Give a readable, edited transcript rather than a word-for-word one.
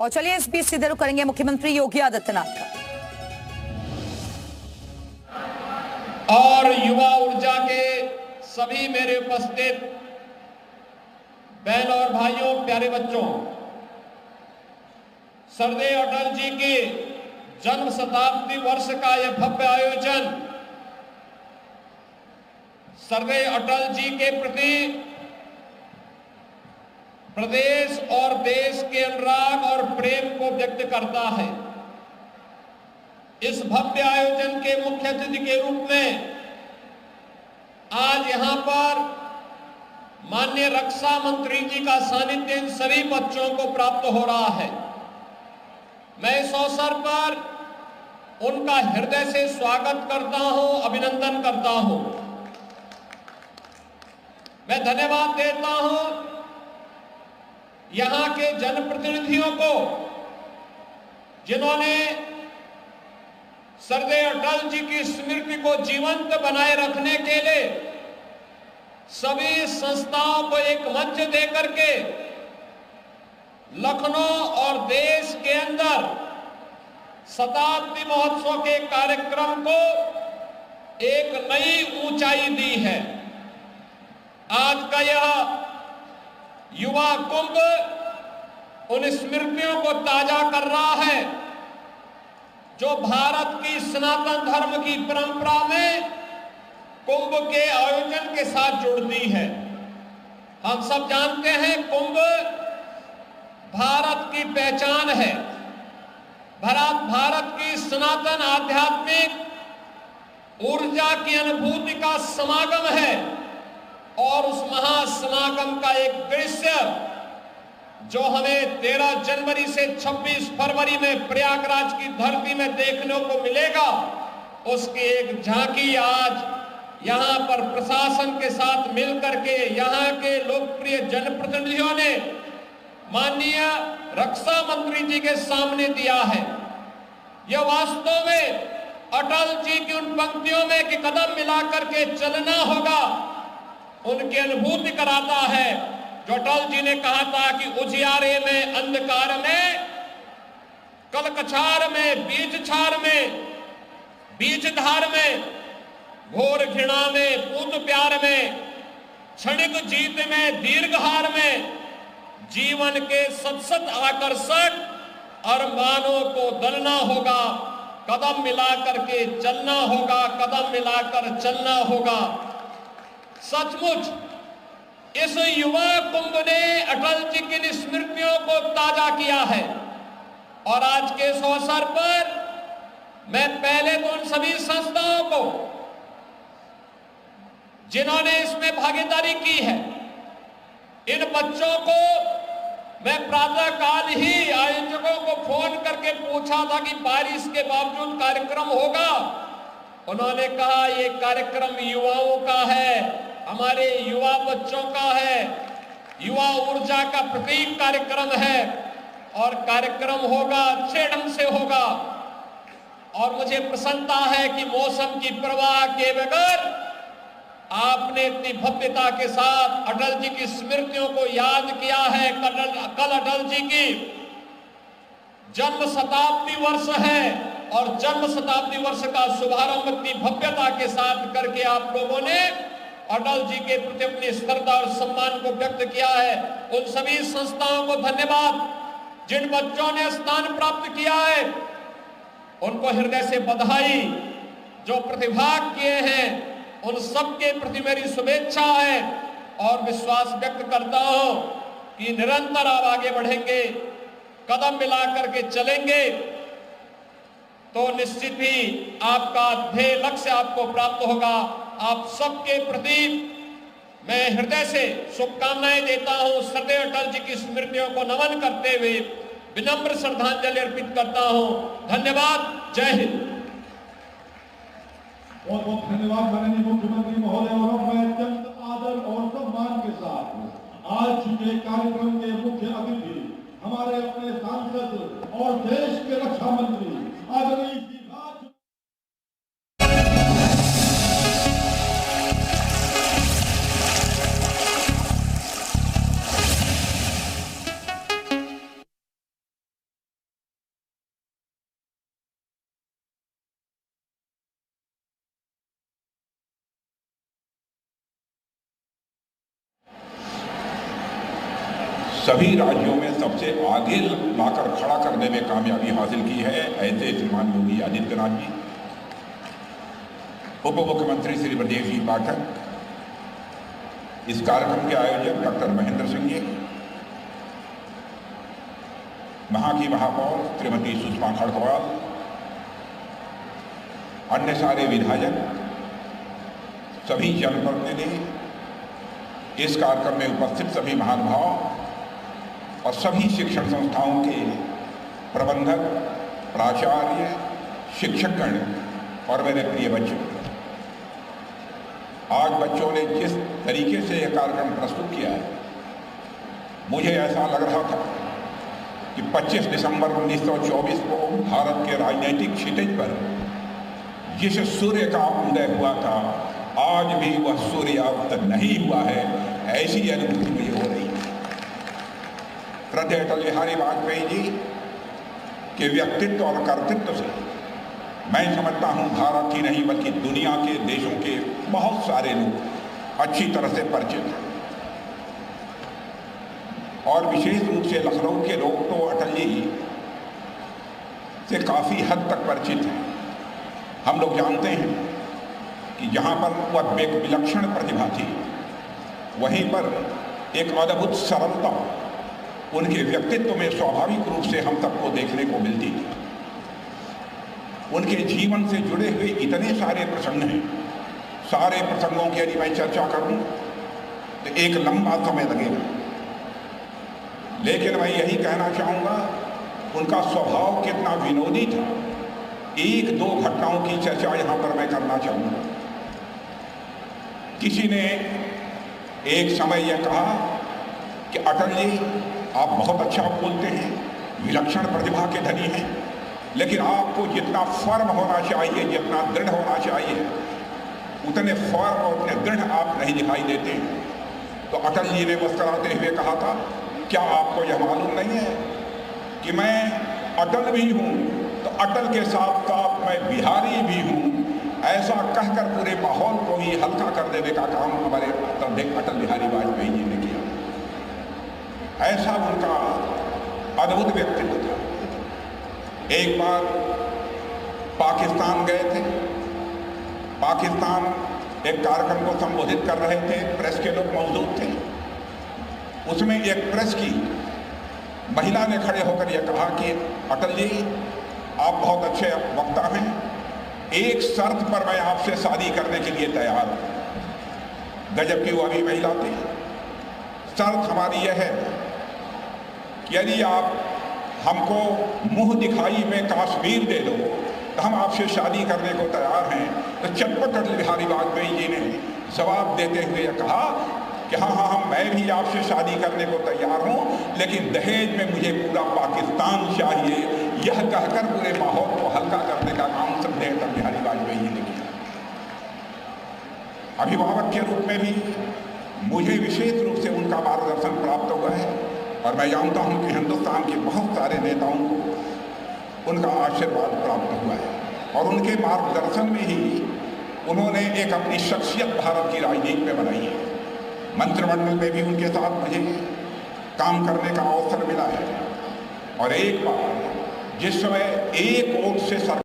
और चलिए इस बीच सीधे रुख करेंगे मुख्यमंत्री योगी आदित्यनाथ का। और युवा ऊर्जा के सभी मेरे उपस्थित बहन और भाइयों, प्यारे बच्चों, सरदेव अटल जी के जन्म शताब्दी वर्ष का यह भव्य आयोजन सरदेव अटल जी के प्रति प्रदेश और देश के अनुराग और प्रेम को व्यक्त करता है। इस भव्य आयोजन के मुख्य अतिथि के रूप में आज यहां पर माननीय रक्षा मंत्री जी का सानिध्य इन सभी बच्चों को प्राप्त हो रहा है। मैं इस अवसर पर उनका हृदय से स्वागत करता हूं, अभिनंदन करता हूं। मैं धन्यवाद देता हूं यहां के जनप्रतिनिधियों को, जिन्होंने सरदेव अटल जी की स्मृति को जीवंत बनाए रखने के लिए सभी संस्थाओं को एक मंच देकर के लखनऊ और देश के अंदर शताब्दी महोत्सव के कार्यक्रम को एक नई ऊंचाई दी है। आज का यह युवा कुंभ उन स्मृतियों को ताजा कर रहा है जो भारत की सनातन धर्म की परंपरा में कुंभ के आयोजन के साथ जुड़ती है। हम सब जानते हैं कुंभ भारत की पहचान है। भारत की सनातन आध्यात्मिक ऊर्जा की अनुभूति का समागम है और उस महासमागम का एक दृश्य जो हमें 13 जनवरी से 26 फरवरी में प्रयागराज की धरती में देखने को मिलेगा, उसकी एक झांकी आज यहां पर प्रशासन के साथ मिलकर के यहां के लोकप्रिय जनप्रतिनिधियों ने माननीय रक्षा मंत्री जी के सामने दिया है। यह वास्तव में अटल जी की उन पंक्तियों में कि कदम मिलाकर के चलना होगा, उनकी अनुभूति कराता है जो अटल जी ने कहा था कि उजियारे में, अंधकार में, कलकछार में, बीच छार में, बीच धार में, घोर घृणा में, पूत प्यार में, क्षणिक जीत में, दीर्घ हार में, जीवन के सत आकर्षक अरमानों को दलना होगा, कदम मिलाकर के चलना होगा, कदम मिलाकर चलना होगा। सचमुच इस युवा कुंभ ने अटल जी की स्मृतियों को ताजा किया है और आज के इस अवसर पर मैं पहले तो उन सभी संस्थाओं को जिन्होंने इसमें भागीदारी की है, इन बच्चों को मैं प्रातः काल ही आयोजकों को फोन करके पूछा था कि बारिश के बावजूद कार्यक्रम होगा। उन्होंने कहा ये कार्यक्रम युवाओं का है, हमारे युवा बच्चों का है, युवा ऊर्जा का प्रतीक कार्यक्रम है और कार्यक्रम होगा, अच्छे ढंग से होगा। और मुझे प्रसन्नता है कि मौसम की परवाह किए बगैर आपने इतनी भव्यता के साथ अटल जी की स्मृतियों को याद किया है। कल अटल जी की जन्म शताब्दी वर्ष है और जन्म शताब्दी वर्ष का शुभारंभ इतनी भव्यता के साथ करके आप लोगों ने अटल जी के प्रति अपनी श्रद्धा और सम्मान को व्यक्त किया है। उन सभी संस्थाओं को धन्यवाद। जिन बच्चों ने स्थान प्राप्त किया है उनको हृदय से बधाई। जो प्रतिभाग किए हैं उन सबके प्रति मेरी शुभेच्छा है और विश्वास व्यक्त करता हूं कि निरंतर आप आगे बढ़ेंगे, कदम मिलाकर के चलेंगे तो निश्चित ही आपका ध्येय लक्ष्य आपको प्राप्त होगा। आप सबके प्रति मैं हृदय से शुभकामनाएं देता हूं। सरदेव अटल जी की स्मृतियों को नमन करते हुए विनम्र श्रद्धांजलि अर्पित करता हूं। धन्यवाद। जय हिंद। बहुत बहुत धन्यवाद माननीय मुख्यमंत्री महोदय। और मैं अत्यंत आदर और सम्मान के साथ आज के कार्यक्रम के मुख्य अतिथि हमारे अपने सांसद और देश के रक्षा मंत्री आदरणीय सभी राज्यों में सबसे आगे लाकर खड़ा करने में कामयाबी हासिल की है। ऐसे श्रीमान योगी आदित्यनाथ जी, उप मुख्यमंत्री श्री ब्रजेश जी पाठक, इस कार्यक्रम के आयोजक डॉक्टर महेंद्र सिंह जी, वहां की महापौर श्रीमती सुषमा खड़गवाल, अन्य सारे विधायक, सभी जनप्रतिनिधि, इस कार्यक्रम में उपस्थित सभी महानुभाव और सभी शिक्षण संस्थाओं के प्रबंधक, प्राचार्य, शिक्षकगण और मेरे प्रिय बच्चों, आज बच्चों ने जिस तरीके से यह कार्यक्रम प्रस्तुत किया है, मुझे ऐसा लग रहा था कि 25 दिसंबर 1924 को भारत के राजनीतिक क्षितिज पर जिस सूर्य का उदय हुआ था, आज भी वह सूर्यास्त नहीं हुआ है। ऐसी अनुभूति मुझे हो रही है। श्रद्धेय अटल बिहारी वाजपेयी जी के व्यक्तित्व और कर्तृत्व से मैं समझता हूं भारत की नहीं बल्कि दुनिया के देशों के बहुत सारे लोग अच्छी तरह से परिचित हैं, और विशेष रूप से लखनऊ के लोग तो अटल जी से काफ़ी हद तक परिचित हैं। हम लोग जानते हैं कि जहाँ पर वह एक विलक्षण प्रतिभा थी, वहीं पर एक अद्भुत सरलता उनके व्यक्तित्व में स्वाभाविक रूप से हम सबको देखने को मिलती थी। उनके जीवन से जुड़े हुए इतने सारे प्रसंग हैं, सारे प्रसंगों की यदि मैं चर्चा करूं तो एक लंबा समय लगेगा, लेकिन मैं यही कहना चाहूँगा उनका स्वभाव कितना विनोदी था। एक दो घटनाओं की चर्चा यहाँ पर मैं करना चाहूँगा। किसी ने एक समय यह कहा कि अटल जी आप बहुत अच्छा बोलते हैं, विलक्षण प्रतिभा के धनी हैं, लेकिन आपको जितना फर्म होना चाहिए, जितना दृढ़ होना चाहिए, उतने फर्म और उतने दृढ़ आप नहीं दिखाई देते। तो अटल जी ने मुस्कुराते हुए कहा था, क्या आपको यह मालूम नहीं है कि मैं अटल भी हूँ तो अटल के साथ साथ मैं बिहारी भी हूँ। ऐसा कहकर पूरे माहौल को ही हल्का कर देने का काम हमारे अटल बिहारी वाजपेयी जी ने किया। ऐसा उनका अद्भुत व्यक्तित्व था। एक बार पाकिस्तान गए थे, पाकिस्तान एक कार्यक्रम को संबोधित कर रहे थे, प्रेस के लोग मौजूद थे। उसमें एक प्रेस की महिला ने खड़े होकर यह कहा कि अटल जी आप बहुत अच्छे वक्ता हैं, एक शर्त पर मैं आपसे शादी करने के लिए तैयार हूं। गजब की वो अभी महिला थी। शर्त हमारी यह है कि यदि आप हमको मुंह दिखाई में कश्मीर दे दो तो हम आपसे शादी करने को तैयार हैं। तो चटपट अटल बिहारी वाजपेयी जी ने जवाब देते हुए यह कहा कि हाँ मैं भी आपसे शादी करने को तैयार हूँ, लेकिन दहेज में मुझे पूरा पाकिस्तान चाहिए। यह कहकर पूरे माहौल को हल्का करने का काम श्रद्धेय अटल बिहारी वाजपेयी जी ने किया। अभिभावक के रूप में भी मुझे विशेष रूप से उनका मार्गदर्शन प्राप्त हुआ है, और मैं जानता हूँ कि हिंदुस्तान के बहुत सारे नेताओं को उनका आशीर्वाद प्राप्त हुआ है, और उनके मार्गदर्शन में ही उन्होंने एक अपनी शख्सियत भारत की राजनीति में बनाई है। मंत्रिमंडल में भी उनके साथ मुझे काम करने का अवसर मिला है, और एक बार जिस समय एक वोट से